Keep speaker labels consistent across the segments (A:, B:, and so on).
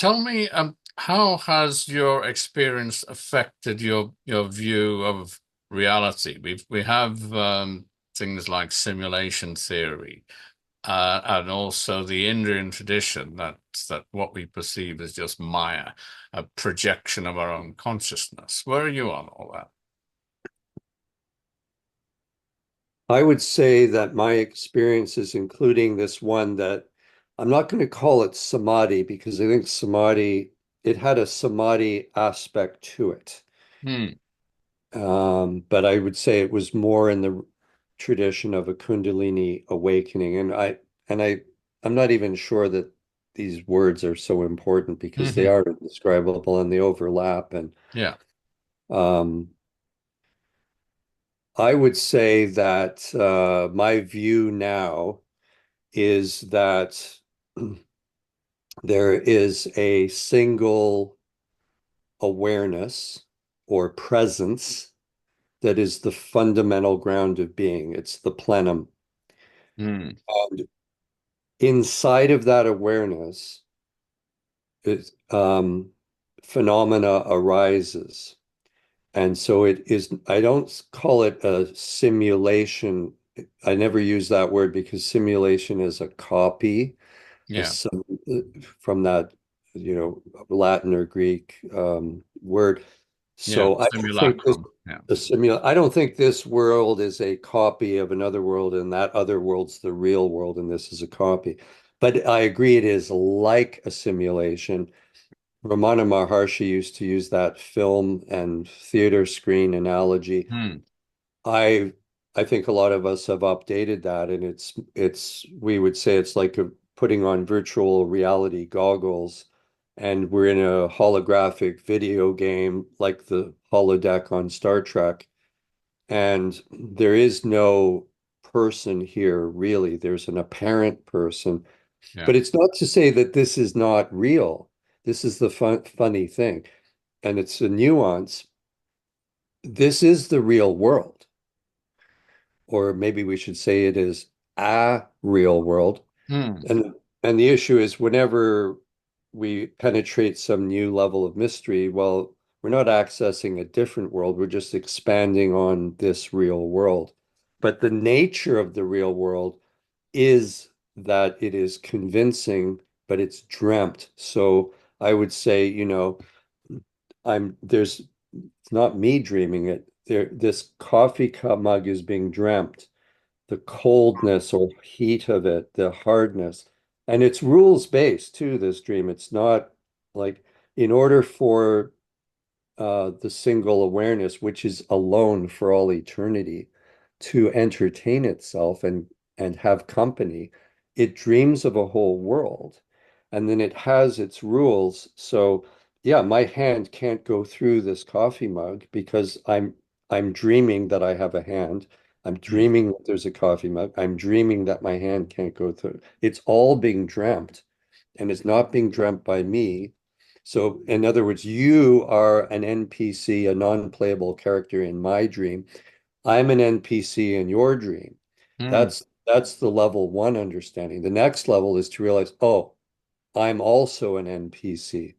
A: tell me, how has your experience affected your view of reality? We have things like simulation theory, and also the Indian tradition that what we perceive as just Maya, a projection of our own consciousness. Where are you on all that?
B: I would say that my experiences, including this one that I'm not going to call it samadhi because I think samadhi, it had a samadhi aspect to it.
A: Hmm.
B: But I would say it was more in the tradition of a kundalini awakening. I'm not even sure that these words are so important because they
A: Hmm.
B: are indescribable and they overlap. And
A: Yeah.
B: um, I would say that my view now is that there is a single awareness or presence that is the fundamental ground of being. It's the plenum.
A: Hmm.
B: And inside of that awareness, it, phenomena arises. And so it is, I don't call it a simulation. I never use that word because simulation is a copy a
A: Yeah.
B: sim- from that, Latin or Greek word.
A: Yeah.
B: So I don't think this
A: Simulacrum. Yeah.
B: I don't think this world is a copy of another world, and that other world's the real world, and this is a copy. But I agree it is like a simulation. Ramana Maharshi used to use that film and theater screen analogy.
A: Hmm.
B: I I think a lot of us have updated that, and it's we would say it's like putting on virtual reality goggles, and we're in a holographic video game like the holodeck on Star Trek, and there is no person here really. There's an apparent person,
A: Yeah.
B: but it's not to say that this is not real. This is the funny thing, and it's a nuance. This is the real world, or maybe we should say it is a real world.
A: Hmm.
B: And the issue is whenever we penetrate some new level of mystery, well, we're not accessing a different world, we're just expanding on this real world. But the nature of the real world is that it is convincing, but it's dreamt. So I would say, it's not me dreaming it. This coffee cup mug is being dreamt, the coldness or heat of it, the hardness. And it's rules based too, this dream. It's not like in order for the single awareness, which is alone for all eternity, to entertain itself and have company, it dreams of a whole world. And then it has its rules. So yeah, my hand can't go through this coffee mug because I'm dreaming that I have a hand. I'm
A: Hmm.
B: dreaming that there's a coffee mug. I'm dreaming that my hand can't go through. It's all being dreamt, and it's not being dreamt by me. So, in other words, you are an NPC, a non-playable character in my dream. I'm an NPC in your dream.
A: Hmm.
B: That's the level one understanding. The next level is to realize, oh, I'm also an NPC.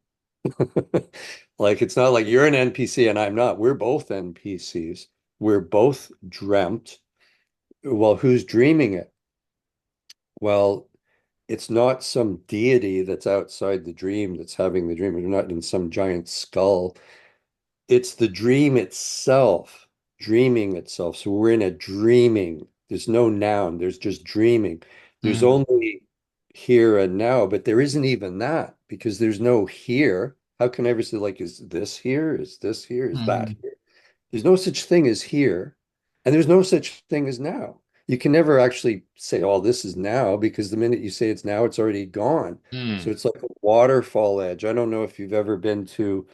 B: Like it's not like you're an NPC and I'm not. We're both NPCs. We're both dreamt. Well, who's dreaming it? Well, it's not some deity that's outside the dream that's having the dream. We're not in some giant skull. It's the dream itself, dreaming itself. So we're in a dreaming. There's no noun, there's just dreaming. There's
A: Hmm.
B: only here and now, but there isn't even that because there's no here. How can I ever say, like, is this here? Is this here? Is that
A: Hmm.
B: here? There's no such thing as here, and there's no such thing as now. You can never actually say, oh, this is now, because the minute you say it's now, it's already gone. So
A: Hmm.
B: it's like a waterfall edge. I don't know if you've ever been to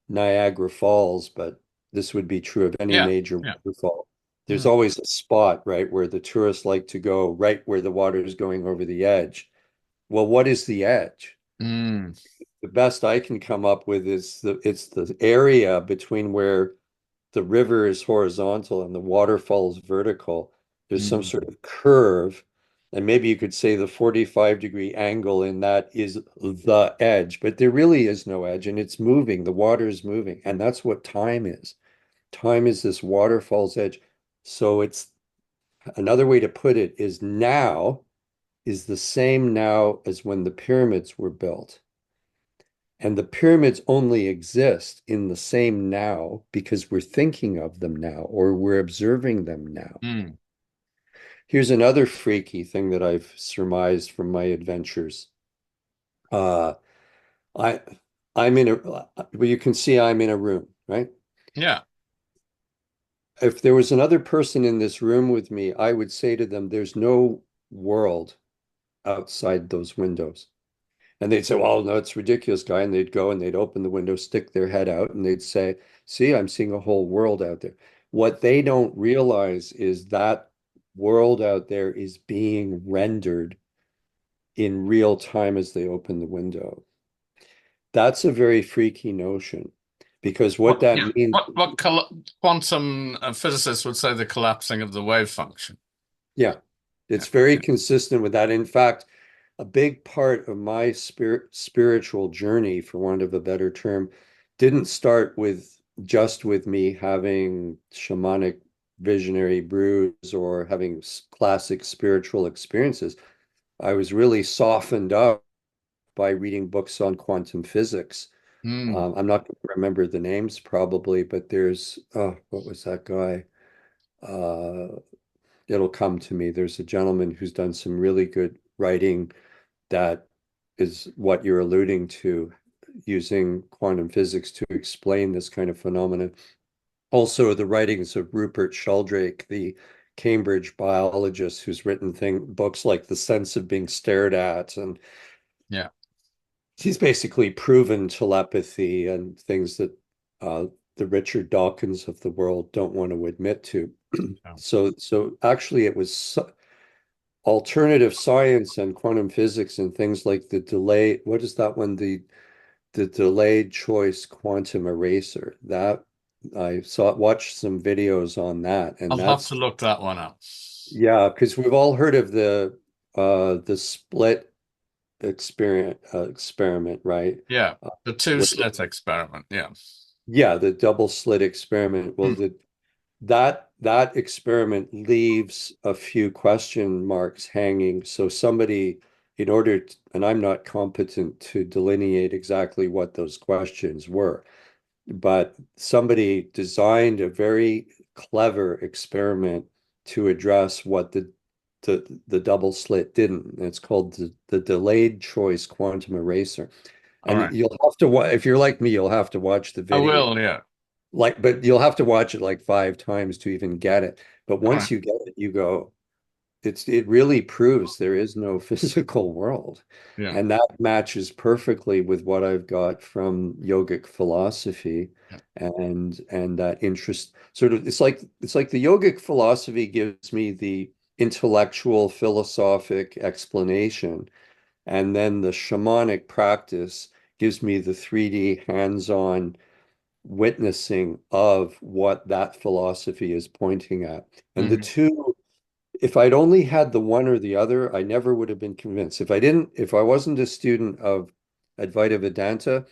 B: Niagara Falls, but this would be true of any
A: Yeah.
B: major
A: Yeah.
B: waterfall. There's
A: Hmm.
B: always a spot, right, where the tourists like to go, right where the water is going over the edge. Well, what is the edge?
A: Hmm.
B: The best I can come up with is it's the area between where the river is horizontal and the waterfall is vertical. There's some
A: Hmm.
B: sort of curve, And maybe you could say the 45-degree angle in that is the edge, but there really is no edge and it's moving. The water is moving. And that's what time is. Time is this waterfall's edge. So it's another way to put it is now is the same now as when the pyramids were built. And the pyramids only exist in the same now because we're thinking of them now or we're observing them now.
A: Mm.
B: Here's another freaky thing that I've surmised from my adventures. Uh, I I'm in a well, you can see I'm in a room, right?
A: Yeah.
B: If there was another person in this room with me, I would say to them, there's no world outside those windows. And they'd say, well, no, it's ridiculous, guy. And they'd go and they'd open the window, stick their head out, and they'd say, see, I'm seeing a whole world out there. What they don't realize is that world out there is being rendered in real time as they open the window. That's a very freaky notion because what
A: What,
B: that
A: yeah.
B: means,
A: Quantum physicists would say the collapsing of the wave function.
B: yeah,
A: Yeah.
B: it's very consistent with that. In fact, a big part of my spiritual journey, for want of a better term, didn't start with just with me having shamanic visionary brews or having classic spiritual experiences. I was really softened up by reading books on quantum physics.
A: Mm.
B: I'm not going to remember the names probably, but there's, oh, what was that guy? Uh, it'll come to me. There's a gentleman who's done some really good writing that is what you're alluding to, using quantum physics to explain this kind of phenomenon. Also, the writings of Rupert Sheldrake, the Cambridge biologist who's written books like The Sense of Being Stared At, and
A: Yeah.
B: he's basically proven telepathy and things that the Richard Dawkins of the world don't want to admit to.
A: Yeah.
B: So actually, it was alternative science and quantum physics and things like the delay. What is that one? The delayed choice quantum eraser. That I watched some videos on that, and
A: I'll have to
B: that's
A: look that one up.
B: yeah, because we've all heard of the split experiment, right?
A: Yeah. The two
B: Where
A: slit experiment. Yeah.
B: yeah, the double slit experiment. Well,
A: Mm.
B: that experiment leaves a few question marks hanging. So somebody, in order to, and I'm not competent to delineate exactly what those questions were, but somebody designed a very clever experiment to address what the double slit didn't. And it's called the delayed choice quantum eraser.
A: All
B: And
A: right.
B: you'll have to if you're like me, you'll have to watch the
A: I
B: video.
A: will. Yeah.
B: Like, but you'll have to watch it like 5 times to even get it. But
A: All
B: once
A: right.
B: you get it, you go, it really proves there is no physical world.
A: Yeah.
B: And that matches perfectly with what I've got from yogic philosophy
A: Yeah.
B: and that interest sort of it's like the yogic philosophy gives me the intellectual philosophic explanation and then the shamanic practice gives me the 3D hands-on witnessing of what that philosophy is pointing at. And the
A: Mhm.
B: two, if I'd only had the one or the other, I never would have been convinced. If I wasn't a student of Advaita Vedanta,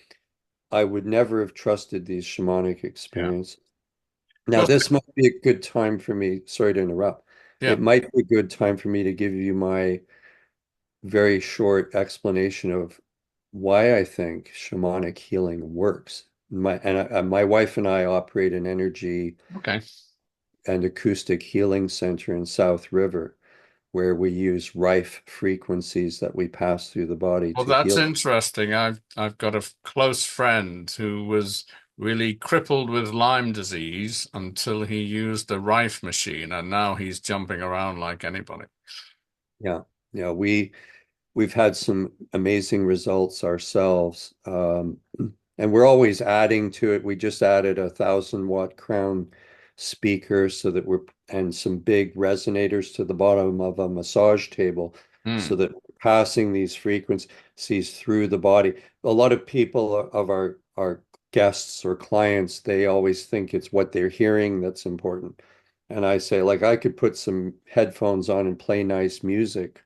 B: I would never have trusted these shamanic
A: Yeah.
B: experiences. Now,
A: Well,
B: this might be a good time for me. Sorry to interrupt.
A: yeah.
B: It might be a good time for me to give you my very short explanation of why I think shamanic healing works. My wife and I operate an energy
A: Okay.
B: and acoustic healing center in South River, where we use rife frequencies that we pass through the body
A: Well,
B: to
A: that's
B: heal.
A: interesting. I've got a close friend who was really crippled with Lyme disease until he used the Rife machine, and now he's jumping around like anybody.
B: Yeah, yeah, we've had some amazing results ourselves, and we're always adding to it. We just added a 1,000-watt crown speaker so that we're and some big resonators to the bottom of a massage table so
A: Hmm.
B: that we're passing these frequencies through the body. A lot of people of our guests or clients, they always think it's what they're hearing that's important. And I say, like, I could put some headphones on and play nice music.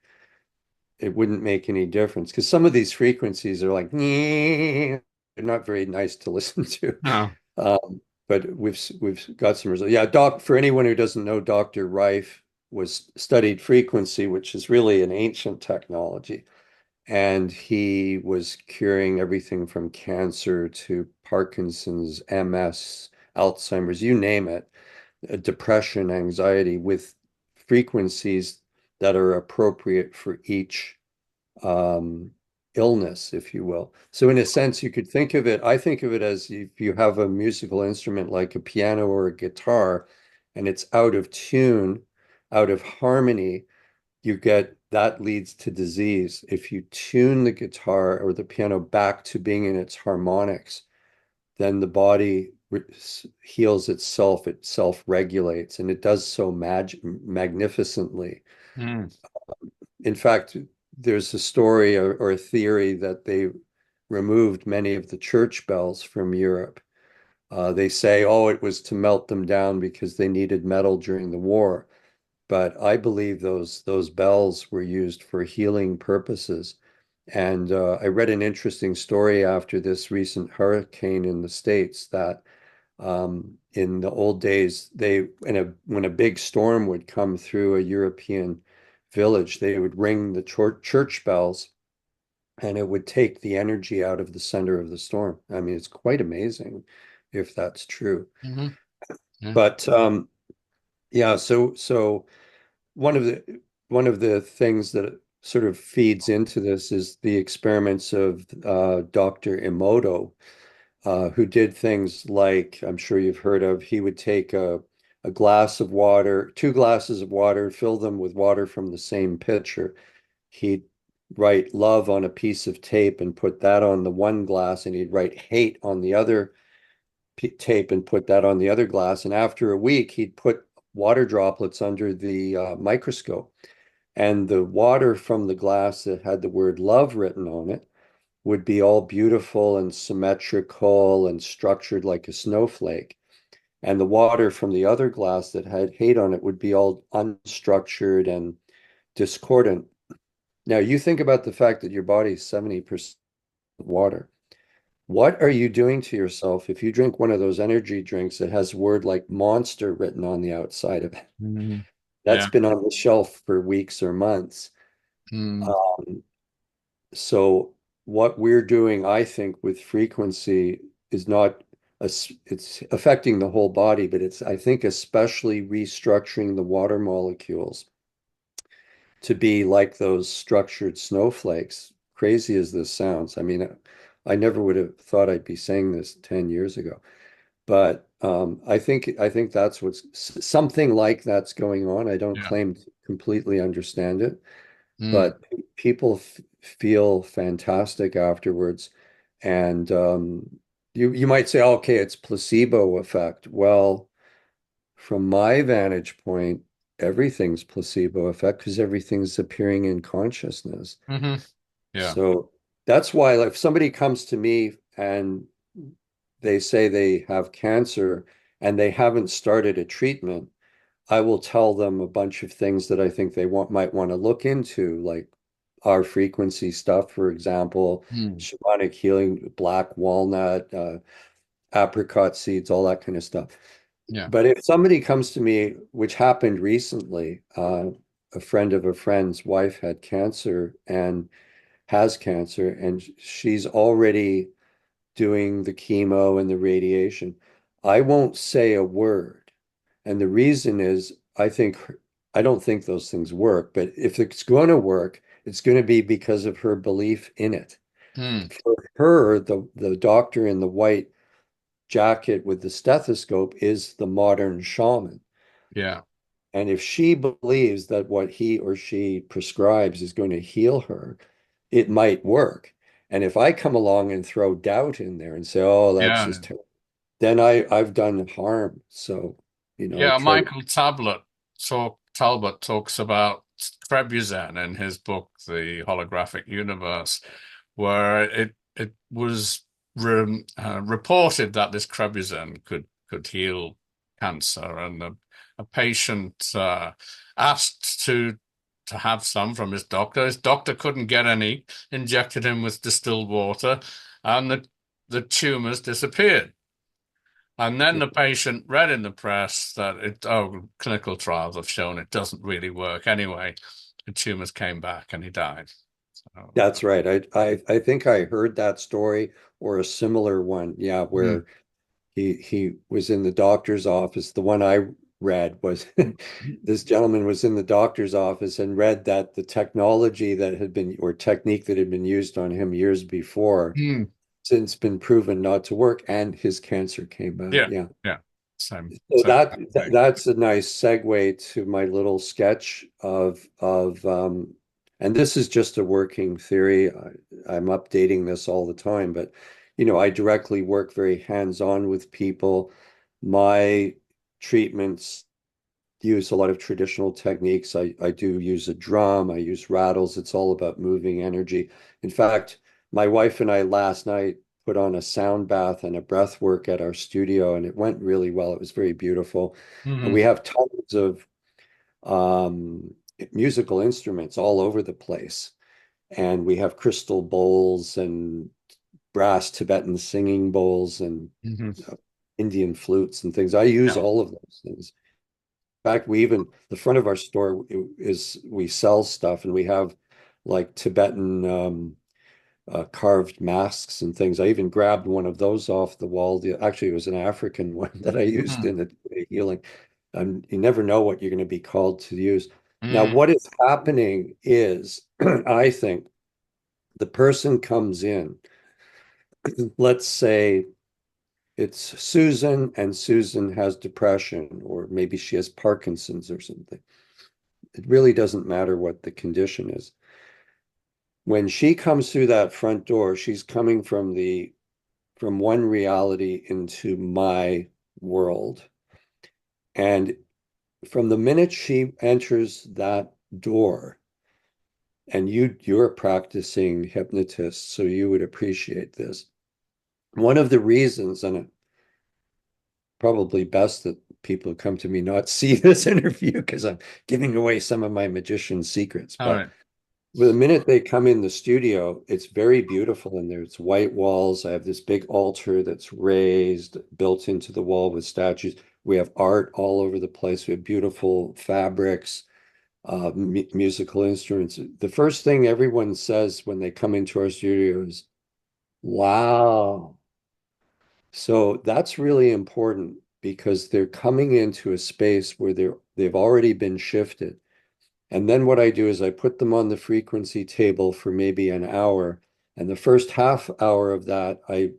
B: It wouldn't make any difference because some of these frequencies are like, they're not very nice to listen to.
A: Oh.
B: But we've got some results. Yeah, doc, for anyone who doesn't know, Dr. Reif was studied frequency, which is really an ancient technology. And he was curing everything from cancer to Parkinson's, MS, Alzheimer's, you name it, depression, anxiety with frequencies that are appropriate for each um, illness, if you will. So in a sense, you could think of it, I think of it as if you have a musical instrument like a piano or a guitar, and it's out of tune, out of harmony, you get that leads to disease. If you tune the guitar or the piano back to being in its harmonics, then the body heals itself, it self-regulates, and it does so magnificently.
A: Mm.
B: In fact, there's a story or a theory that they removed many of the church bells from Europe. They say, oh, it was to melt them down because they needed metal during the war. But I believe those bells were used for healing purposes. And I read an interesting story after this recent hurricane in the States that in the old days, when a big storm would come through a European village, they would ring the church bells, and it would take the energy out of the center of the storm. I mean, it's quite amazing if that's true.
A: Hmm. Yeah.
B: But yeah, so one of the things that sort of feeds into this is the experiments of Dr. Emoto, who did things like I'm sure you've heard of. He would take a glass of water, two glasses of water, fill them with water from the same pitcher. He'd write love on a piece of tape and put that on the one glass, and he'd write hate on the other tape and put that on the other glass. And after a week, he'd put water droplets under the microscope. And the water from the glass that had the word love written on it would be all beautiful and symmetrical and structured like a snowflake. And the water from the other glass that had hate on it would be all unstructured and discordant. Now, you think about the fact that your body is 70% water. What are you doing to yourself if you drink one of those energy drinks that has a word like monster written on the outside of it?
A: Mhm.
B: That's
A: Yeah.
B: been on the shelf for weeks or months.
A: Mm.
B: Um, so what we're doing, I think, with frequency is not it's affecting the whole body, but it's, I think, especially restructuring the water molecules to be like those structured snowflakes. Crazy as this sounds. I mean, I never would have thought I'd be saying this 10 years ago. But I think that's what's something like that's going on. I don't
A: Yeah.
B: claim to completely understand it,
A: Mm.
B: but people feel fantastic afterwards. And you might say, okay, it's placebo effect. Well, from my vantage point, everything's placebo effect because everything's appearing in consciousness.
A: Hmm. Yeah.
B: So that's why, like, if somebody comes to me and they say they have cancer and they haven't started a treatment, I will tell them a bunch of things that I think they might want to look into, like our frequency stuff, for example,
A: Mm.
B: shamanic healing, black walnut, apricot seeds, all that kind of stuff.
A: Yeah.
B: But if somebody comes to me, which happened recently, a friend of a friend's wife had cancer and has cancer, and she's already doing the chemo and the radiation. I won't say a word. And the reason is I don't think those things work, but if it's going to work, it's going to be because of her belief in it.
A: Mm.
B: For her, the doctor in the white jacket with the stethoscope is the modern shaman.
A: Yeah.
B: And if she believes that what he or she prescribes is going to heal her, it might work. And if I come along and throw doubt in there and say, "Oh, that's
A: Yeah.
B: just terrible," then I've done harm. So, I
A: Yeah.
B: try to.
A: Michael Talbot talks about Trebuchet in his book, The Holographic Universe, where it was reported that this Trebuchet could heal cancer, and a patient asked to have some from his doctor. His doctor couldn't get any, injected him with distilled water, and the tumors disappeared. And then the patient read in the press that clinical trials have shown it doesn't really work anyway. The tumors came back and he died. So,
B: That's right. I think I heard that story or a similar one. Yeah,
A: mm,
B: where he was in the doctor's office. The one I read was this gentleman was in the doctor's office and read that the technology that had been or technique that had been used on him years before
A: mm,
B: since been proven not to work, and his cancer came back.
A: yeah,
B: Yeah.
A: yeah, same,
B: So
A: same kind of thing.
B: that's a nice segue to my little sketch and this is just a working theory. I'm updating this all the time, but I directly work very hands-on with people. My treatments use a lot of traditional techniques. I do use a drum, I use rattles. It's all about moving energy. In fact, my wife and I last night put on a sound bath and a breath work at our studio, and it went really well. It was very beautiful. And
A: Hmm.
B: we have tons of um, musical instruments all over the place. And we have crystal bowls and brass Tibetan singing bowls and
A: Hmm.
B: uh, Indian flutes and things. I use
A: Yeah.
B: all of those things. In fact, the front of our store is we sell stuff, and we have like Tibetan carved masks and things. I even grabbed one of those off the wall. Actually, it was an African one that I used
A: Hmm.
B: in the healing. You never know what you're going to be called to use. Now,
A: Mm.
B: what is happening is, I think the person comes in, let's say it's Susan, and Susan has depression, or maybe she has Parkinson's or something. It really doesn't matter what the condition is. When she comes through that front door, she's coming from one reality into my world. And from the minute she enters that door, and you're a practicing hypnotist, so you would appreciate this. One of the reasons, and it probably best that people who come to me not see this interview because I'm giving away some of my magician secrets,
A: All
B: but
A: right.
B: the minute they come in the studio, it's very beautiful in there. It's white walls. I have this big altar that's raised, built into the wall with statues. We have art all over the place. We have beautiful fabrics, musical instruments. The first thing everyone says when they come into our studio is, wow. So that's really important because they're coming into a space where they've already been shifted. And then what I do is I put them on the frequency table for maybe an hour. And the first half hour of that, I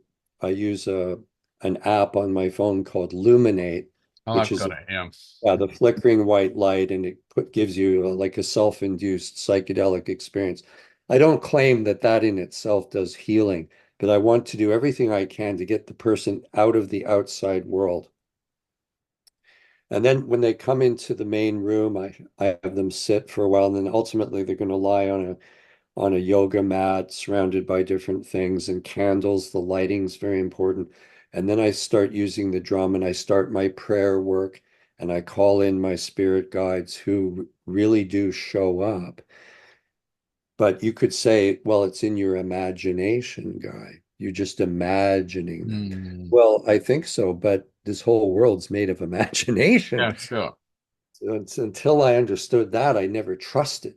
B: use an app on my phone called Luminate,
A: Oh,
B: which
A: I've
B: is
A: got it. Yeah.
B: the flickering white light, and gives you like a self-induced psychedelic experience. I don't claim that that in itself does healing, but I want to do everything I can to get the person out of the outside world. And then when they come into the main room, I have them sit for a while, and then ultimately they're going to lie on a yoga mat surrounded by different things and candles. The lighting's very important. And then I start using the drum and I start my prayer work, and I call in my spirit guides who really do show up. But you could say, well, it's in your imagination, guy. You're just imagining them.
A: Mm.
B: Well, I think so, but this whole world's made of imagination.
A: Yeah, sure.
B: So until I understood that, I never trusted.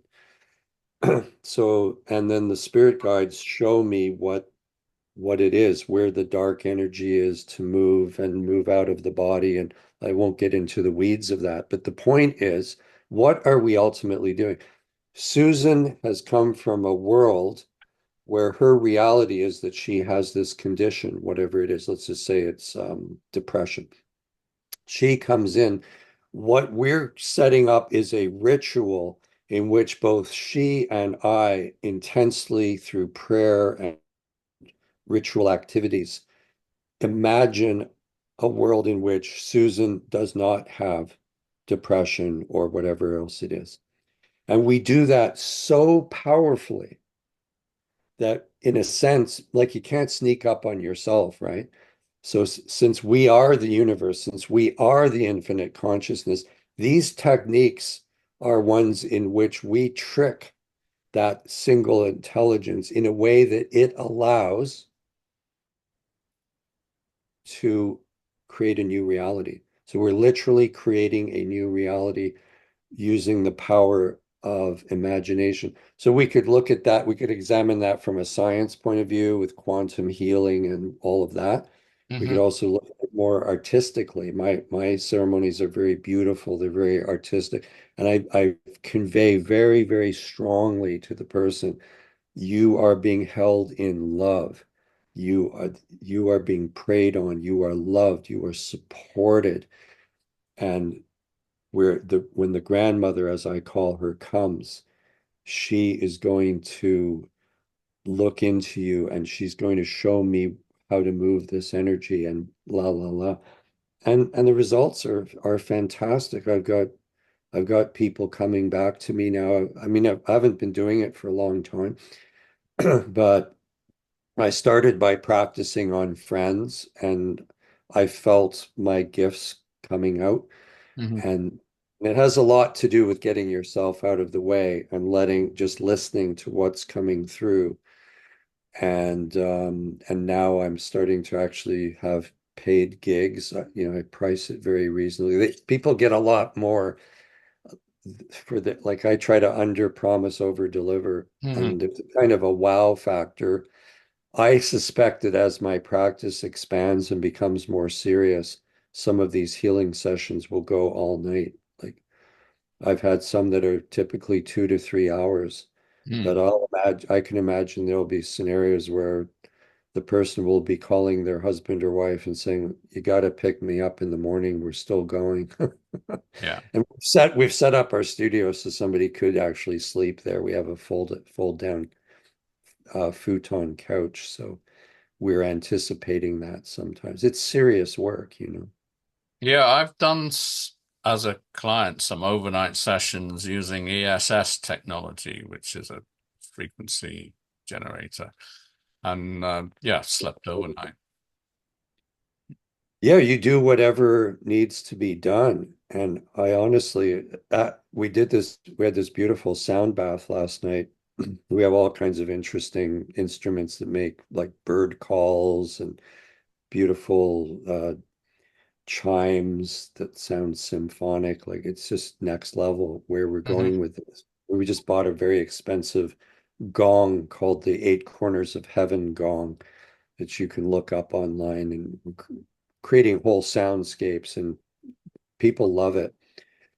B: So, and then the spirit guides show me what it is, where the dark energy is to move and move out of the body. And I won't get into the weeds of that. But the point is, what are we ultimately doing? Susan has come from a world where her reality is that she has this condition, whatever it is. Let's just say it's depression. She comes in. What we're setting up is a ritual in which both she and I intensely, through prayer and ritual activities, imagine a world in which Susan does not have depression or whatever else it is. And we do that so powerfully that, in a sense, like you can't sneak up on yourself, right? So since we are the universe, since we are the infinite consciousness, These techniques are ones in which we trick that single intelligence in a way that it allows to create a new reality. So we're literally creating a new reality using the power of imagination. So we could look at that, we could examine that from a science point of view with quantum healing and all of that. We could
A: Hmm.
B: also look at it more artistically. My ceremonies are very beautiful, they're very artistic. And I convey very, very strongly to the person, you are being held in love. You are you are being preyed on, you are loved, you are supported. And where the when the grandmother, as I call her, comes, she is going to look into you and she's going to show me how to move this energy and la la la. And the results are fantastic. I've got people coming back to me now. I mean, I haven't been doing it for a long time, but I started by practicing on friends and I felt my gifts coming out.
A: Hmm.
B: And it has a lot to do with getting yourself out of the way and just listening to what's coming through. And now I'm starting to actually have paid gigs. I price it very reasonably. People get a lot more for the like I try to under promise, over deliver.
A: Hmm.
B: And it's kind of a wow factor. I suspect that as my practice expands and becomes more serious, some of these healing sessions will go all night. Like I've had some that are typically 2 to 3 hours, but I can imagine there'll be scenarios where the person will be calling their husband or wife and saying, "You got to pick me up in the morning. We're still going."
A: Yeah.
B: And we've set up our studio so somebody could actually sleep there. We have a fold down futon couch, so we're anticipating that sometimes. It's serious work.
A: Yeah, I've done as a client some overnight sessions using ESS technology, which is a frequency generator, and yeah, slept overnight.
B: Yeah, you do whatever needs to be done. And I honestly, we had this beautiful sound bath last night. We have all kinds of interesting instruments that make like bird calls and beautiful chimes that sound symphonic. Like it's just next level where we're
A: Hmm.
B: going with this. We just bought a very expensive gong called the Eight Corners of Heaven gong that you can look up online and creating whole soundscapes, and people love it.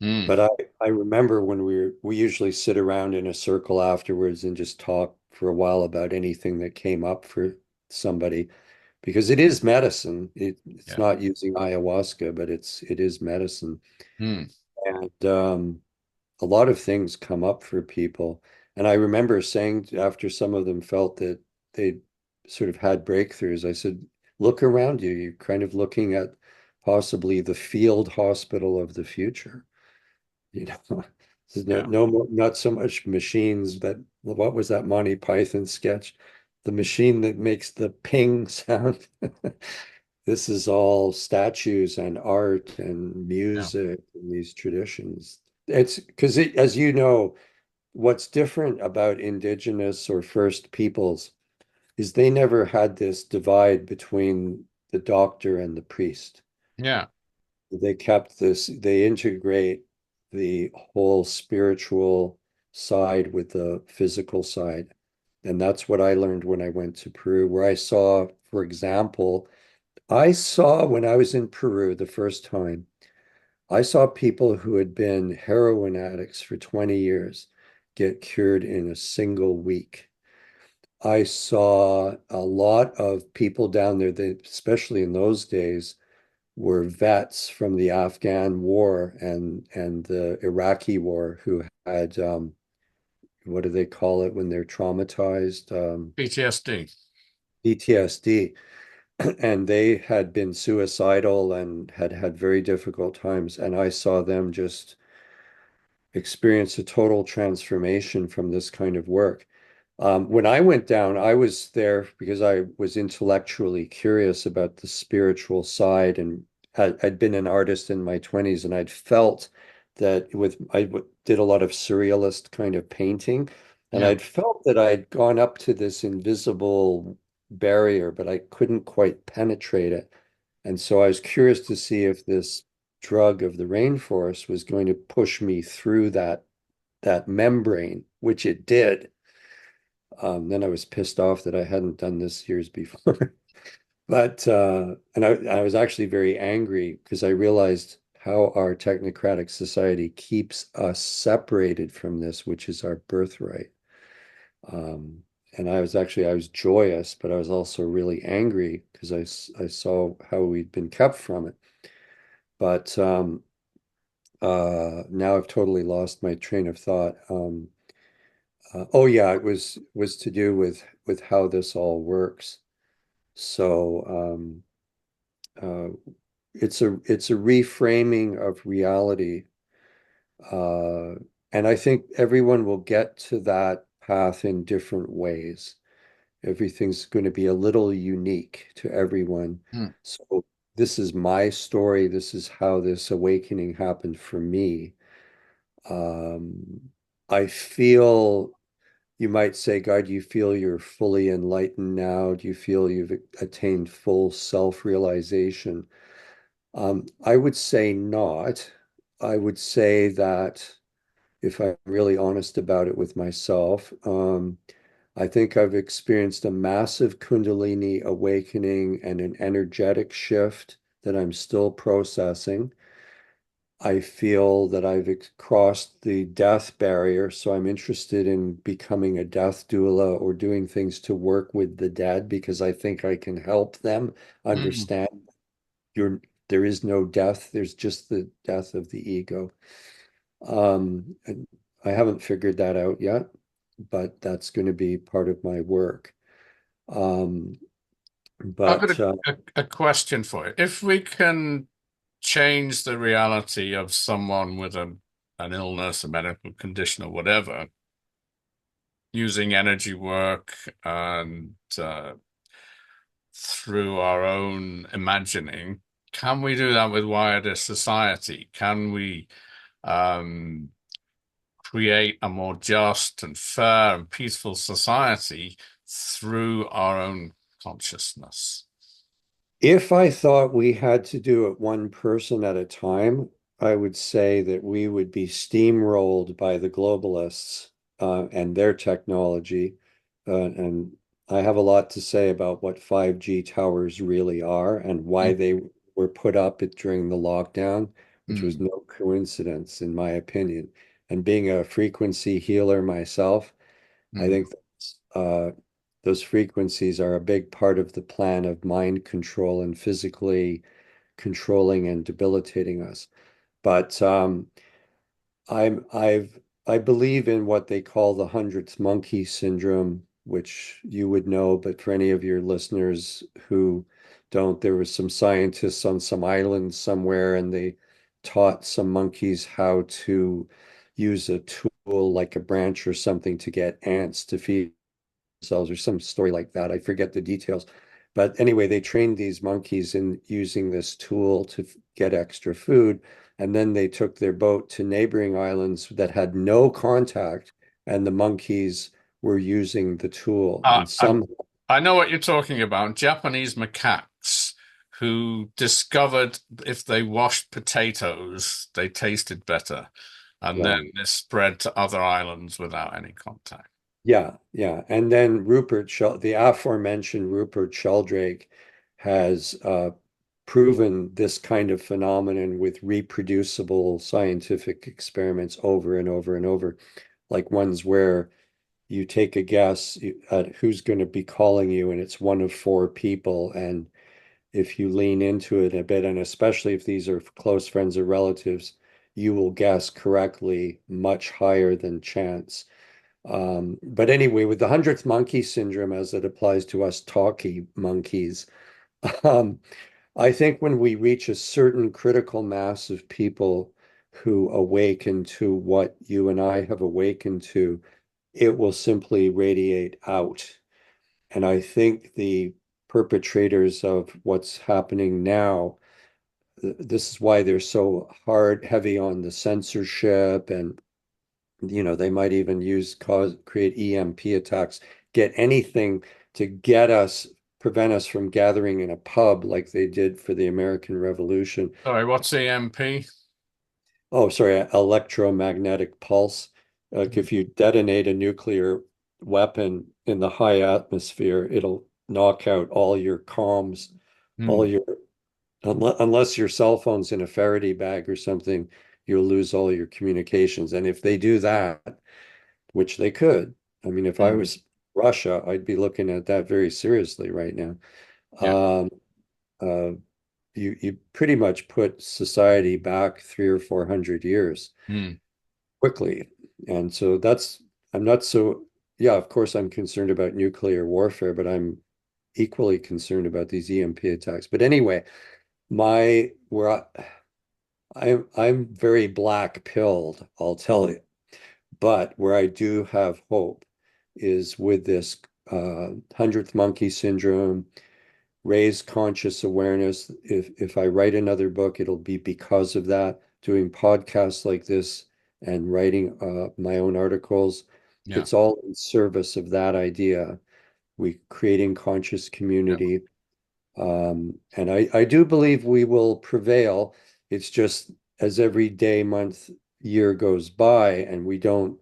A: Mm.
B: But I remember when we usually sit around in a circle afterwards and just talk for a while about anything that came up for somebody because it is medicine. It's
A: Yeah.
B: not using ayahuasca, but it is medicine.
A: Mm.
B: And a lot of things come up for people. And I remember saying after some of them felt that they sort of had breakthroughs, I said, look around you. You're kind of looking at possibly the field hospital of the future. You know, there's
A: Yeah.
B: not so much machines, but what was that Monty Python sketch? The machine that makes the ping sound. This is all statues and art and
A: Yeah.
B: music and these traditions. It's because as you know, what's different about indigenous or first peoples is they never had this divide between the doctor and the priest.
A: Yeah.
B: They integrate the whole spiritual side with the physical side. And that's what I learned when I went to Peru, where I saw, for example, I saw when I was in Peru the first time, I saw people who had been heroin addicts for 20 years get cured in a single week. I saw a lot of people down there that, especially in those days, were vets from the Afghan war and the Iraqi war who had what do they call it when they're traumatized?
A: PTSD.
B: PTSD. And they had been suicidal and had had very difficult times. And I saw them just experience a total transformation from this kind of work. When I went down, I was there because I was intellectually curious about the spiritual side and I'd been an artist in my 20s and I'd felt that did a lot of surrealist kind of painting, and
A: Yeah.
B: I'd felt that I'd gone up to this invisible barrier, but I couldn't quite penetrate it. And so I was curious to see if this drug of the rainforest was going to push me through that membrane, which it did. Then I was pissed off that I hadn't done this years before. But I was actually very angry because I realized how our technocratic society keeps us separated from this, which is our birthright. Um, and I was joyous, but I was also really angry because I saw how we'd been kept from it. But now I've totally lost my train of thought. Oh yeah, it was to do with how this all works. So uh, it's a reframing of reality, uh, and I think everyone will get to that path in different ways. Everything's going to be a little unique to everyone.
A: Mm.
B: So this is my story. This is how this awakening happened for me. Um, I feel you might say, God, do you feel you're fully enlightened now? Do you feel you've attained full self-realization? I would say not. I would say that if I'm really honest about it with myself, I think I've experienced a massive Kundalini awakening and an energetic shift that I'm still processing. I feel that I've crossed the death barrier, so I'm interested in becoming a death doula or doing things to work with the dead because I think I can help them
A: Mm.
B: understand you're, there is no death, there's just the death of the ego. And I haven't figured that out yet, but that's going to be part of my work. Um,
A: I've got
B: but
A: a question for you. If we can change the reality of someone with an illness, a medical condition, or whatever, using energy work and through our own imagining, can we do that with wider society? Can we um, create a more just and fair and peaceful society through our own consciousness?
B: if I thought we had to do it one person at a time, I would say that we would be steamrolled by the globalists and their technology. And I have a lot to say about what 5G towers really are and why
A: Mm,
B: they were put up during the lockdown, which was
A: mm,
B: no coincidence, in my opinion. And being a frequency healer myself, I
A: mm.
B: think those frequencies are a big part of the plan of mind control and physically controlling and debilitating us. But I believe in what they call the hundredth monkey syndrome, which you would know, but for any of your listeners who don't, there was some scientists on some island somewhere, and they taught some monkeys how to use a tool like a branch or something to get ants to feed themselves or some story like that. I forget the details. But anyway, they trained these monkeys in using this tool to get extra food. And then they took their boat to neighboring islands that had no contact, and the monkeys were using the tool.
A: Uh,
B: And
A: I,
B: some,
A: I know what you're talking about. Japanese macaques who discovered if they washed potatoes, they tasted better. And then
B: right.
A: it spread to other islands without any contact.
B: Yeah, yeah. And then the aforementioned Rupert Sheldrake has proven this kind of phenomenon with reproducible scientific experiments over and over and over, like ones where you take a guess at who's going to be calling you, and it's one of four people. And if you lean into it a bit, and especially if these are close friends or relatives, you will guess correctly much higher than chance. But anyway, with the hundredth monkey syndrome, as it applies to us talkie monkeys, um, I think when we reach a certain critical mass of people who awaken to what you and I have awakened to, it will simply radiate out. And I think the perpetrators of what's happening now this is why they're so heavy on the censorship, and they might even create EMP attacks, get anything to prevent us from gathering in a pub like they did for the American Revolution.
A: Sorry, what's EMP?
B: Oh, sorry, electromagnetic pulse. Like
A: Mm.
B: if you detonate a nuclear weapon in the high atmosphere, it'll knock out all your comms, all
A: Mm.
B: your, unless your cell phone's in a Faraday bag or something, you'll lose all your communications. And if they do that, which they could, I mean, if I
A: Mm.
B: was Russia, I'd be looking at that very seriously right now.
A: Yeah.
B: Um, uh, you pretty much put society back 300 or 400 years
A: Mm.
B: quickly. And so I'm not so, yeah, of course, I'm concerned about nuclear warfare, but I'm equally concerned about these EMP attacks. But anyway, my, where I'm very black pilled, I'll tell you. But where I do have hope is with this 100th monkey syndrome, raise conscious awareness. If I write another book, it'll be because of that. Doing podcasts like this and writing my own articles,
A: Yeah.
B: it's all in service of that idea. We creating conscious
A: Yeah.
B: community, and I do believe we will prevail. It's just as every day, month, year goes by, and we don't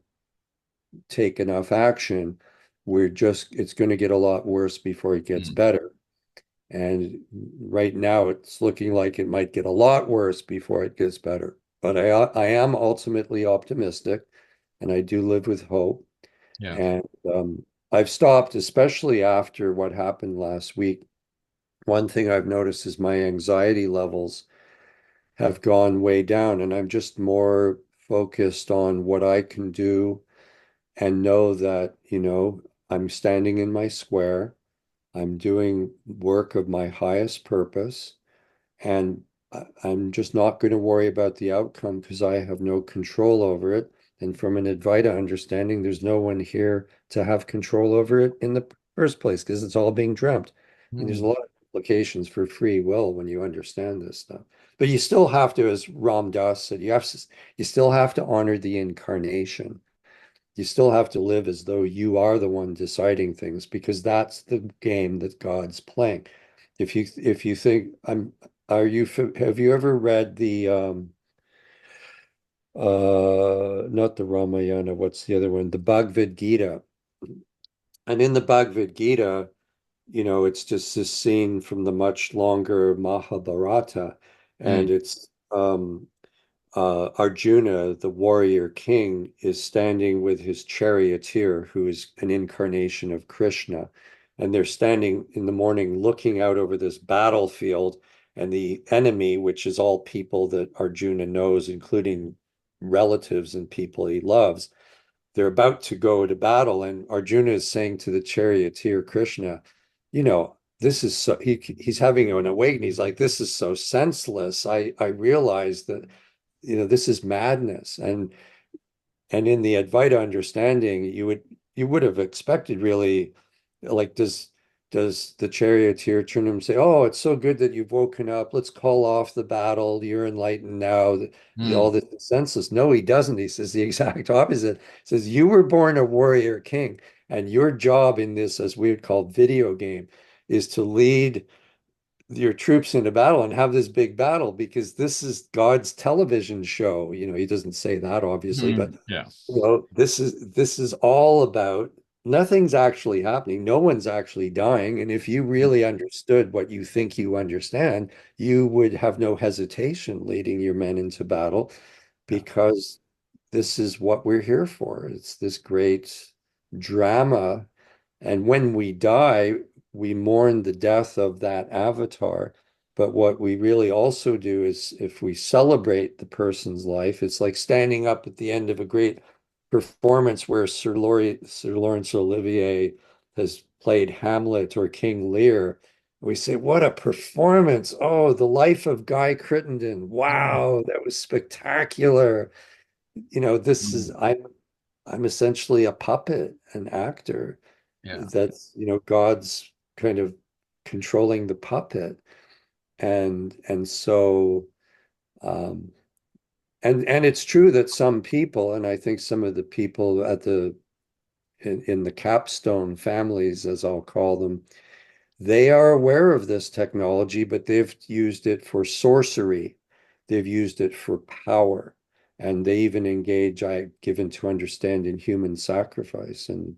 B: take enough action, it's going to get a lot worse before it gets
A: Mm.
B: better. And right now, it's looking like it might get a lot worse before it gets better. But I am ultimately optimistic, and I do live with hope.
A: Yeah.
B: And I've stopped, especially after what happened last week. One thing I've noticed is my anxiety levels have gone way down, and I'm just more focused on what I can do and know that, I'm standing in my square. I'm doing work of my highest purpose, and I'm just not going to worry about the outcome because I have no control over it. And from an Advaita understanding, there's no one here to have control over it in the first place because it's all being dreamt. And there's a
A: Mm.
B: lot of implications for free will when you understand this stuff. But you still have to, as Ram Dass said, you still have to honor the incarnation. You still have to live as though you are the one deciding things because that's the game that God's playing. If you think have you ever read the not the Ramayana, what's the other one? The Bhagavad Gita. And in the Bhagavad Gita, it's just this scene from the much longer Mahabharata, and
A: Mm.
B: it's Arjuna, the warrior king, is standing with his charioteer, who is an incarnation of Krishna. And they're standing in the morning looking out over this battlefield, and the enemy, which is all people that Arjuna knows, including relatives and people he loves, they're about to go to battle. And Arjuna is saying to the charioteer, Krishna, this is so he's having an awakening. He's like, this is so senseless. I realize that this is madness. And in the Advaita understanding, you would have expected really, like, does the charioteer turn to him and say, "Oh, it's so good that you've woken up. Let's call off the battle. You're enlightened now. All
A: Mm.
B: this is senseless." No, he doesn't. He says the exact opposite. He says, "You were born a warrior king, and your job in this, as we would call video game, is to lead your troops into battle and have this big battle because this is God's television show." He doesn't say that obviously, but
A: Mm. Yeah.
B: this is all about nothing's actually happening. No one's actually dying. And if you
A: Mm.
B: really understood what you think you understand, you would have no hesitation leading your men into battle
A: Yeah.
B: because this is what we're here for. It's this great drama, and when we die, we mourn the death of that avatar. But what we really also do is if we celebrate the person's life, it's like standing up at the end of a great performance where Sir Laurence Olivier has played Hamlet or King Lear. We say, what a performance. Oh, the life of Guy Crittenden.
A: Mm.
B: Wow, that was spectacular. This is
A: Mm.
B: I'm essentially a puppet, an actor
A: Yeah.
B: that's, God's kind of controlling the puppet. And so Um, and it's true that some people, and I think some of the people at in the capstone families, as I'll call them, they are aware of this technology, but they've used it for sorcery. They've used it for power. And they even engage, I've given to understand, in human sacrifice and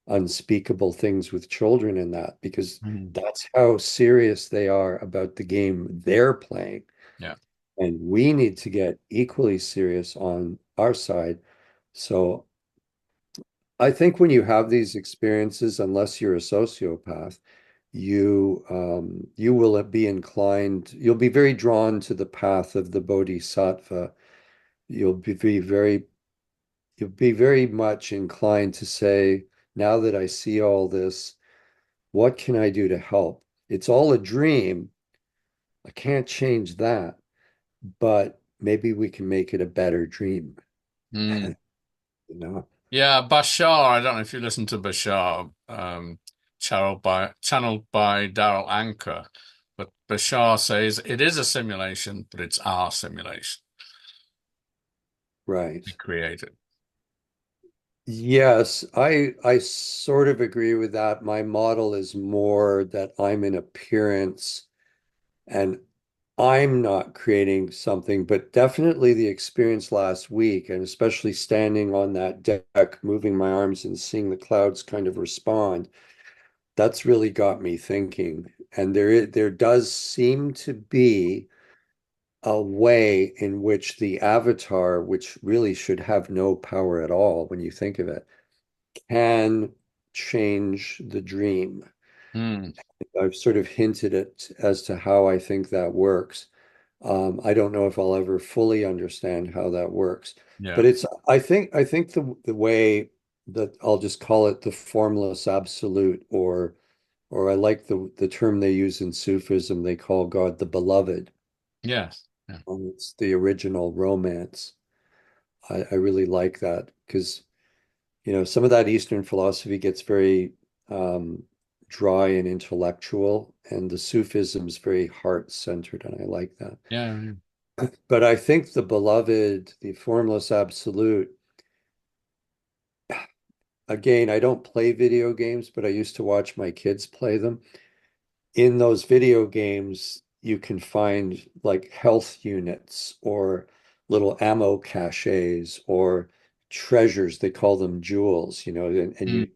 B: unspeakable things with children in that, because
A: Mm.
B: that's how serious they are about the game they're playing.
A: Yeah.
B: And we need to get equally serious on our side. So I think when you have these experiences, unless you're a sociopath, you will be inclined, you'll be very drawn to the path of the bodhisattva. You'll be very you'll be very much inclined to say, now that I see all this, what can I do to help? It's all a dream. I can't change that, but maybe we can make it a better dream,
A: Mm.
B: you know?
A: Yeah, Bashar, I don't know if you listen to Bashar, channeled by Daryl Anker, but Bashar says it is a simulation, but it's our simulation
B: Right.
A: we created.
B: Yes, I sort of agree with that. My model is more that I'm an appearance and I'm not creating something, but definitely the experience last week, and especially standing on that deck, moving my arms and seeing the clouds kind of respond, that's really got me thinking. And there does seem to be a way in which the avatar, which really should have no power at all when you think of it, can change the dream.
A: Mm.
B: I've sort of hinted at as to how I think that works. I don't know if I'll ever fully understand how that works,
A: Yeah.
B: but I think the way that I'll just call it the formless absolute, or I like the term they use in Sufism, they call God the beloved.
A: Yes. Yeah.
B: It's the original romance. I really like that because some of that Eastern philosophy gets very um, dry and intellectual, and the Sufism is very heart-centered, and I like that.
A: Yeah. Yeah.
B: But I think the beloved, the formless absolute, again, I don't play video games, but I used to watch my kids play them. In those video games, you can find like health units or little ammo caches or treasures. They call them jewels, and
A: Mm.
B: you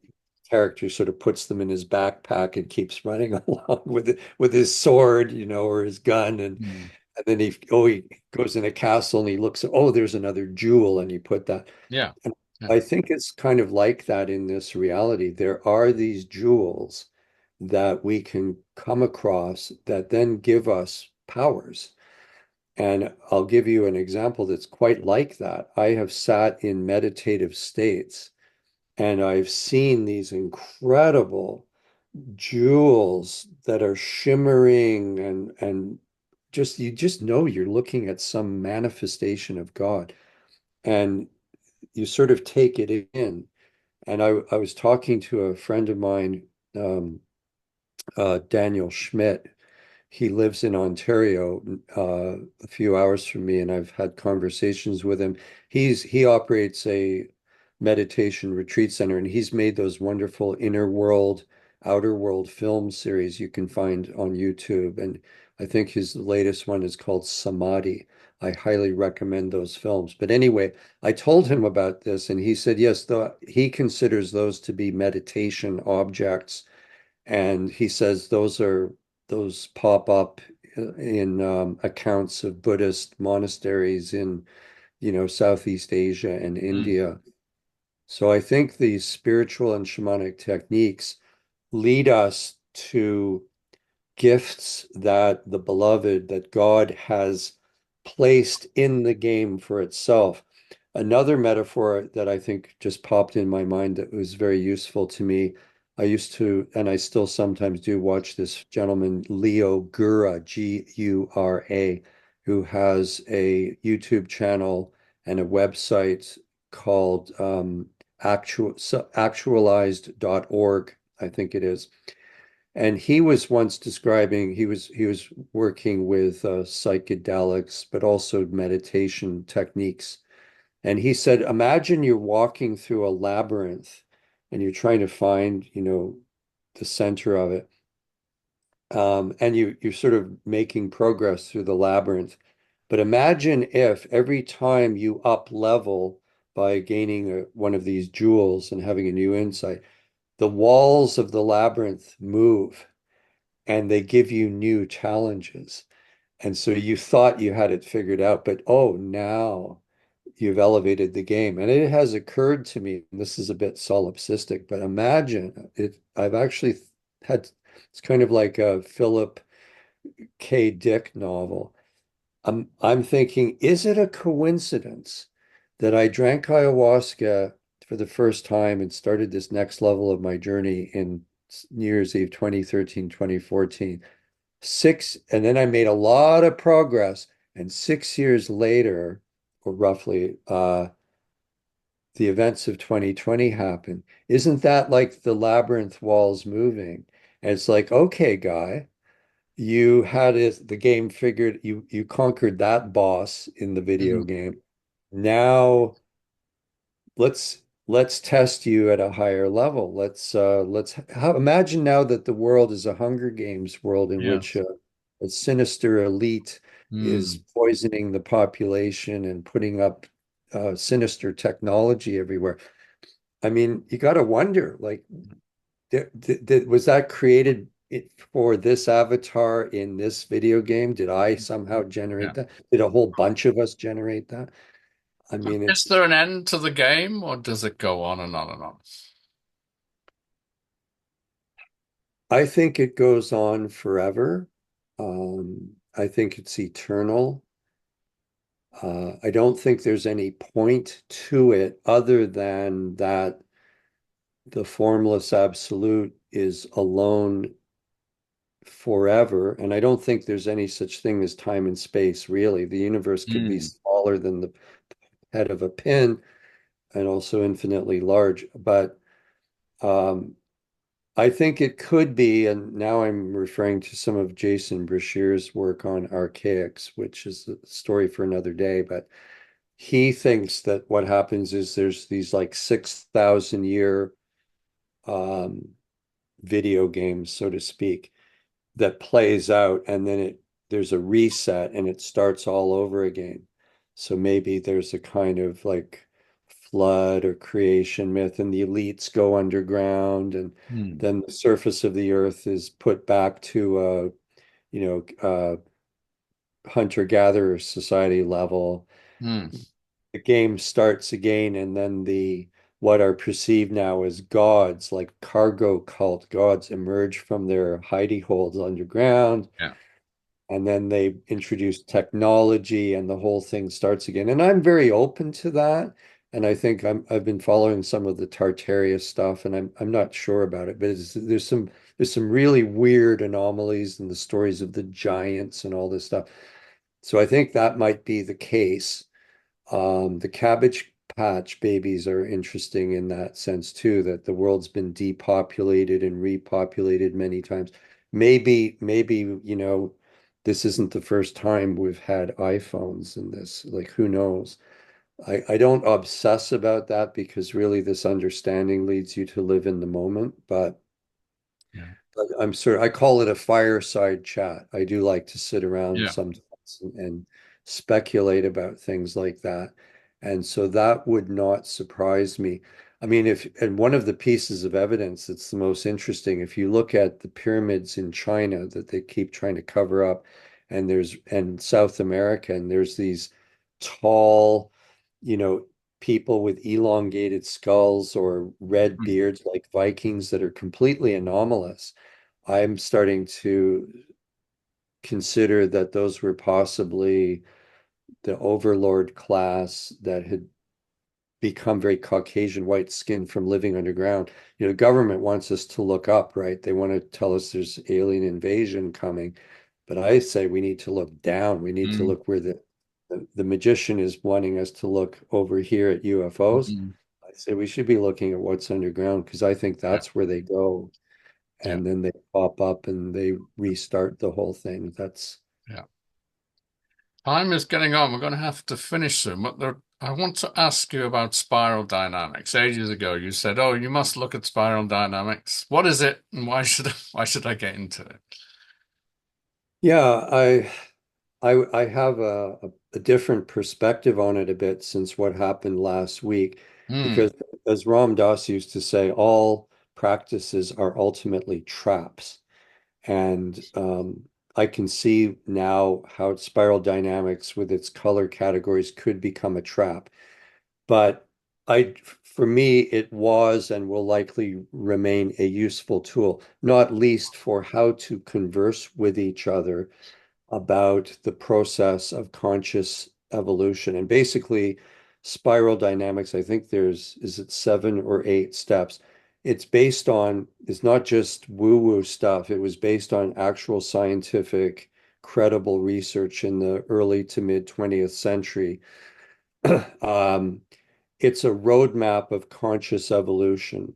B: character sort of puts them in his backpack and keeps running along with his sword, or his gun,
A: Mm.
B: and then he goes in a castle and he looks, oh, there's another jewel, and you put that.
A: Yeah.
B: And
A: Yeah.
B: I think it's kind of like that in this reality. There are these jewels that we can come across that then give us powers. And I'll give you an example that's quite like that. I have sat in meditative states and I've seen these incredible jewels that are shimmering and just you just know you're looking at some manifestation of God, and you sort of take it in. And I was talking to a friend of mine, Daniel Schmidt. He lives in Ontario, a few hours from me, and I've had conversations with him. He operates a meditation retreat center, and he's made those wonderful inner world, outer world film series you can find on YouTube. And I think his latest one is called Samadhi. I highly recommend those films. But anyway, I told him about this, and he said, yes, he considers those to be meditation objects, and he says those pop up in accounts of Buddhist monasteries in, Southeast Asia and
A: Mm.
B: India. So I think these spiritual and shamanic techniques lead us to gifts that the beloved, that God has placed in the game for itself. Another metaphor that I think just popped in my mind that was very useful to me. I used to, and I still sometimes do, watch this gentleman, Leo Gura, Gura, who has a YouTube channel and a website called actualized.org, I think it is. And he was once describing he was working with psychedelics, but also meditation techniques. And he said, imagine you're walking through a labyrinth and you're trying to find, the center of it. And you're sort of making progress through the labyrinth. But imagine if every time you up level by gaining one of these jewels and having a new insight, the walls of the labyrinth move and they give you new challenges. And so you thought you had it figured out, but oh, now you've elevated the game. And it has occurred to me, and this is a bit solipsistic, but imagine it. I've actually had, it's kind of like a Philip K. Dick novel. I'm thinking, is it a coincidence that I drank ayahuasca for the first time and started this next level of my journey in New Year's Eve 2013, 2014? And then I made a lot of progress. And 6 years later, or roughly, the events of 2020 happen. Isn't that like the labyrinth walls moving? And it's like, okay, guy, you had the game figured, you conquered that boss in the video
A: Mm.
B: game. Now let's test you at a higher level. Imagine now that the world is a Hunger Games world in which
A: Yes.
B: a sinister elite is
A: Mm.
B: poisoning the population and putting up sinister technology everywhere. I mean, you got to wonder, like, was that created for this avatar in this video game? Did I somehow generate
A: Yeah.
B: that? Did a whole bunch of us generate that? I mean,
A: Is there an end to the game, or does it go on and on and on?
B: I think it goes on forever. I think it's eternal. I don't think there's any point to it other than that the formless absolute is alone forever. And I don't think there's any such thing as time and space, really. The universe could be
A: Mm.
B: smaller than the head of a pin and also infinitely large. But um, I think it could be, and now I'm referring to some of Jason Breshears' work on archaics, which is a story for another day, but he thinks that what happens is there's these like 6,000 year um, video games, so to speak, that plays out and then there's a reset and it starts all over again. So maybe there's a kind of like flood or creation myth and the elites go underground and
A: Mm.
B: then the surface of the earth is put back to hunter-gatherer society level.
A: Mm.
B: The game starts again and then the what are perceived now as gods, like cargo cult gods, emerge from their hidey holes underground
A: Yeah.
B: and then they introduce technology and the whole thing starts again. And I'm very open to that. And I think I've been following some of the Tartaria stuff and I'm not sure about it, but there's some really weird anomalies in the stories of the giants and all this stuff. So I think that might be the case. The Cabbage Patch babies are interesting in that sense too, that the world's been depopulated and repopulated many times. Maybe, this isn't the first time we've had iPhones in this. Like, who knows? I don't obsess about that because really this understanding leads you to live in the moment.
A: Yeah.
B: But I call it a fireside chat. I do like to sit around
A: Yeah.
B: sometimes and speculate about things like that. And so that would not surprise me. I mean, and one of the pieces of evidence that's the most interesting, if you look at the pyramids in China that they keep trying to cover up, and South America, and there's these tall, you know, people with elongated skulls or red
A: Mm.
B: beards like Vikings that are completely anomalous. I'm starting to consider that those were possibly the overlord class that had become very Caucasian white skin from living underground. The government wants us to look up, right? They want to tell us there's alien invasion coming. But I say we need to look down. We need to
A: Mm.
B: look where the magician is wanting us to look over here at UFOs.
A: Mm.
B: I say we should be looking at what's underground because I think
A: Yeah.
B: that's where they go.
A: Yeah.
B: and then they pop up and they restart the whole thing. That's
A: Yeah. Time is getting on. We're going to have to finish soon. But I want to ask you about spiral dynamics. Ages ago, you said, "Oh, you must look at spiral dynamics. What is it, and why should I get into it?"
B: yeah, I have a different perspective on it a bit since what happened last week,
A: Hmm.
B: because as Ram Dass used to say, all practices are ultimately traps. And I can see now how spiral dynamics with its color categories could become a trap. But for me, it was and will likely remain a useful tool, not least for how to converse with each other about the process of conscious evolution. And basically, spiral dynamics, I think is it 7 or 8 steps? It's not just woo-woo stuff. It was based on actual scientific, credible research in the early to mid 20th century. Um, it's a roadmap of conscious evolution.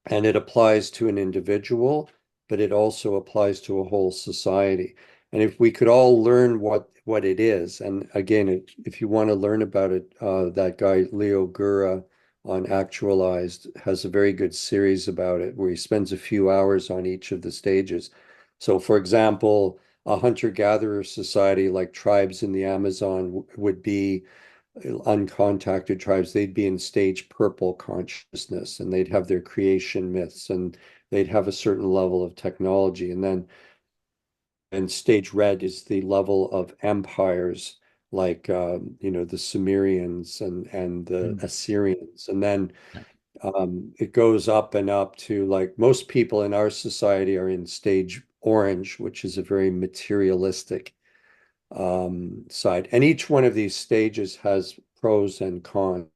B: And it applies to an individual, but it also applies to a whole society. And if we could all learn what it is, and again, if you want to learn about it, that guy Leo Gura on Actualized has a very good series about it where he spends a few hours on each of the stages. So, for example, a hunter-gatherer society like tribes in the Amazon would be uncontacted tribes, they'd be in stage purple consciousness and they'd have their creation myths and they'd have a certain level of technology. And then and stage red is the level of empires like the Sumerians and the
A: Hmm.
B: Assyrians. And then
A: Yeah.
B: it goes up and up to like most people in our society are in stage orange, which is a very materialistic side. And each one of these stages has pros and cons.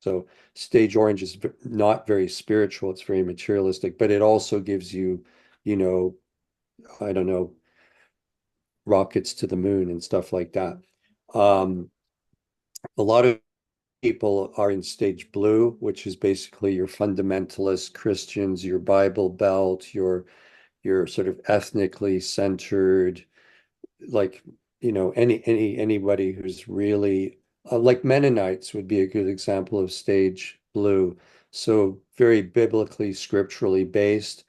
B: So stage orange is not very spiritual, it's very materialistic, but it also gives you, you know, I don't know, rockets to the moon and stuff like that. Um, a lot of people are in stage blue, which is basically your fundamentalist Christians, your Bible Belt, your sort of ethnically centered, like anybody who's really like Mennonites would be a good example of stage blue. So very biblically, scripturally based,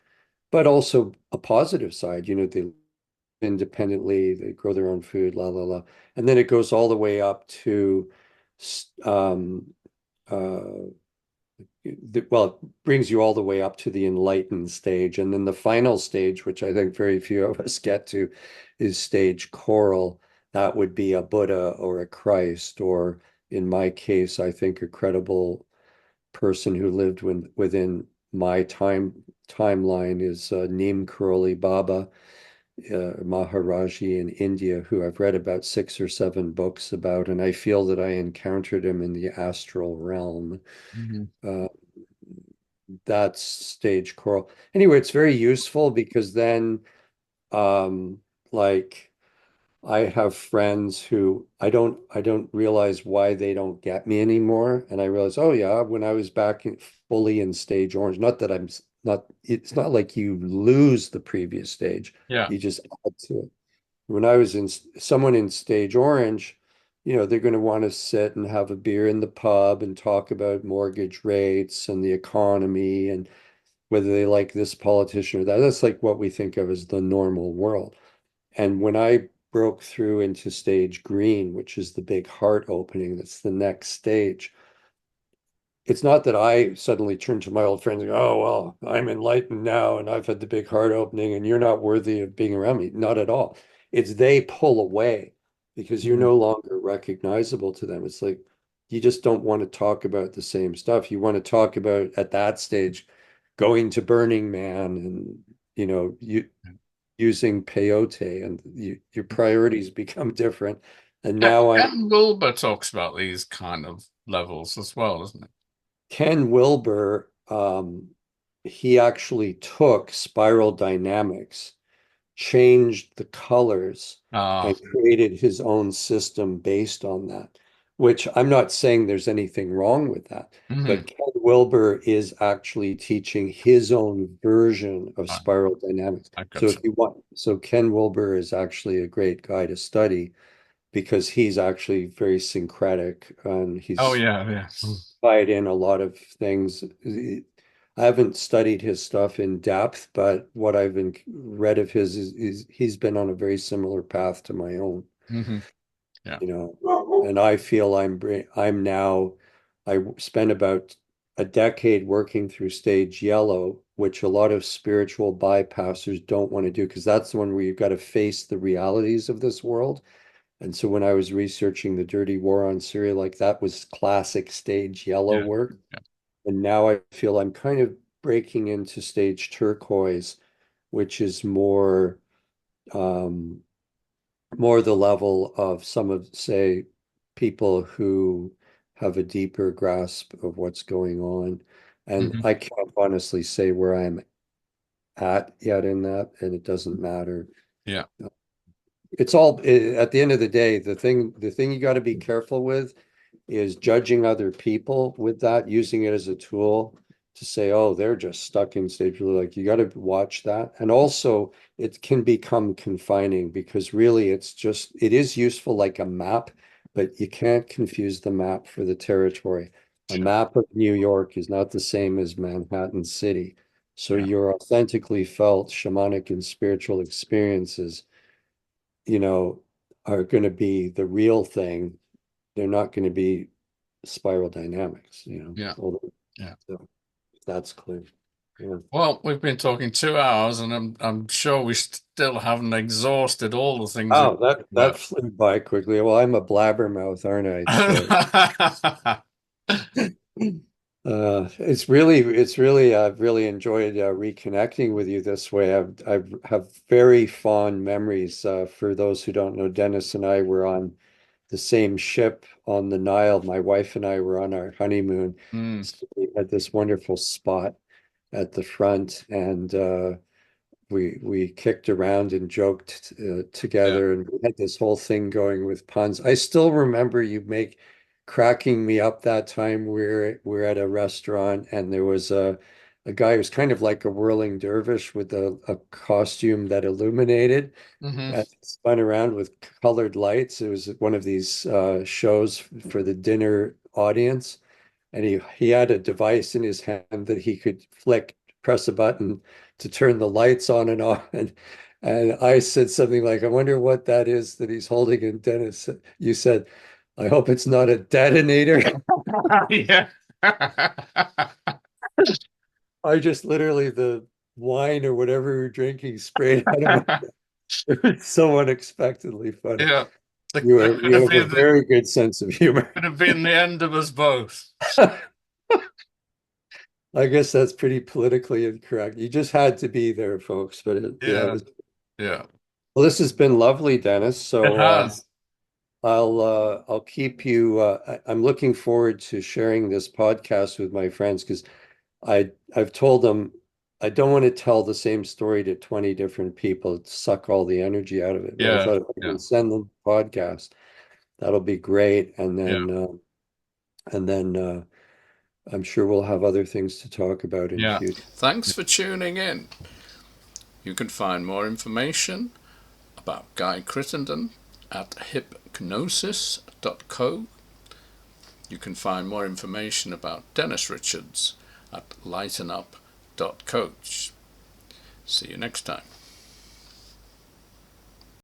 B: but also a positive side. They live independently, they grow their own food, la la la, and then it goes all the way up to um, uh, well, it brings you all the way up to the enlightened stage. And then the final stage, which I think very few of us get to, is stage choral. That would be a Buddha or a Christ, or in my case, I think a credible person who lived within my timeline is Neem Karoli Baba, Maharaji in India, who I've read about 6 or 7 books about, and I feel that I encountered him in the astral realm.
A: Hmm.
B: Uh, that's stage choral. Anyway, it's very useful because then um like I have friends who I don't realize why they don't get me anymore. And I realize, oh yeah, when I was fully in stage orange, not that not it's not like you lose the previous stage,
A: Yeah.
B: you just add to it. When I was in someone in stage orange, they're going to want to sit and have a beer in the pub and talk about mortgage rates and the economy and whether they like this politician or that. That's like what we think of as the normal world. And when I broke through into stage green, which is the big heart opening, that's the next stage. It's not that I suddenly turn to my old friends and go, oh, well, I'm enlightened now and I've had the big heart opening and you're not worthy of being around me. Not at all. It's they pull away because you're
A: Hmm.
B: no longer recognizable to them. It's like you just don't want to talk about the same stuff. You want to talk about at that stage going to Burning Man and you using peyote and your priorities become different. And now I'm
A: Ken Wilber talks about these kind of levels as well, doesn't it?
B: Ken Wilber, he actually took spiral dynamics, changed the colors,
A: Ah.
B: and created his own system based on that. which I'm not saying there's anything wrong with that,
A: Hmm.
B: but Ken Wilber is actually teaching his own version of
A: I,
B: spiral dynamics.
A: I
B: So
A: got
B: if
A: you.
B: you want, so Ken Wilber is actually a great guy to study because he's actually very syncretic and
A: Oh
B: he's
A: yeah, yeah.
B: tied in a lot of things. I haven't studied his stuff in depth, but what I've been read of his is he's been on a very similar path to my own,
A: Hmm. Yeah.
B: you know, and I feel I'm now I spent about a decade working through stage yellow, which a lot of spiritual bypassers don't want to do because that's the one where you've got to face the realities of this world. And so when I was researching the dirty war on Syria, like that was classic stage yellow
A: Yeah.
B: work.
A: Yeah.
B: And now I feel I'm kind of breaking into stage turquoise, which is um, more the level of some of, say, people who have a deeper grasp of what's going on. And
A: Hmm.
B: I can't honestly say where I'm at yet in that, and it doesn't matter.
A: Yeah.
B: It's all at the end of the day, the thing you got to be careful with is judging other people with that, using it as a tool to say, oh, they're just stuck in stage. Like you got to watch that. And also it can become confining because really it is useful like a map, but you can't confuse the map for the territory. A
A: Sure.
B: map of New York is not the same as Manhattan City. So
A: Yeah.
B: your authentically felt shamanic and spiritual experiences, you know, are going to be the real thing. They're not going to be spiral dynamics,
A: Yeah.
B: although
A: Yeah.
B: so that's clear. Yeah.
A: Well, we've been talking 2 hours, and I'm sure we still haven't exhausted all the things we
B: Oh,
A: talked
B: that
A: about.
B: flew by quickly. Well, I'm a blabbermouth, aren't I? So it's really I've really enjoyed reconnecting with you this way. I've have very fond memories. For those who don't know, Dennis and I were on the same ship on the Nile. My wife and I were on our honeymoon.
A: Mm,
B: So we had this wonderful spot at the front, and we kicked around and joked
A: yeah.
B: together, and we had this whole thing going with puns. I still remember you make cracking me up that time. We're at a restaurant, and there was a guy who was kind of like a whirling dervish with a costume that illuminated
A: Hmm.
B: and spun around with colored lights. It was one of these shows for the dinner audience, and he had a device in his hand that he could press a button to turn the lights on and off. And I said something like, "I wonder what that is that he's holding." And Dennis, you said, "I hope it's not a detonator."
A: Yeah.
B: I just literally the wine or whatever we were drinking sprayed out of my. It was so unexpectedly funny.
A: Yeah.
B: You
A: That
B: have,
A: could
B: you
A: have
B: have a
A: been the
B: very good sense of humor.
A: could have been the end of us both.
B: I guess that's pretty politically incorrect. You just had to be there, folks. But yeah, it
A: Yeah.
B: was.
A: Yeah.
B: Well, this has been lovely, Dennis.
A: It
B: So
A: has.
B: I'll keep you. I'm looking forward to sharing this podcast with my friends because I've told them I don't want to tell the same story to 20 different people, to suck all the energy out of it. But I
A: Yeah.
B: thought if I
A: Yeah.
B: can send them the podcast, that'll be great.
A: Yeah.
B: And then I'm sure we'll have other things to talk about in
A: Yeah.
B: future.
A: Thanks for tuning in. You can find more information about Guy Crittenden at hypnosis.co. You can find more information about Dennis Richards at lightenup.coach. See you next time.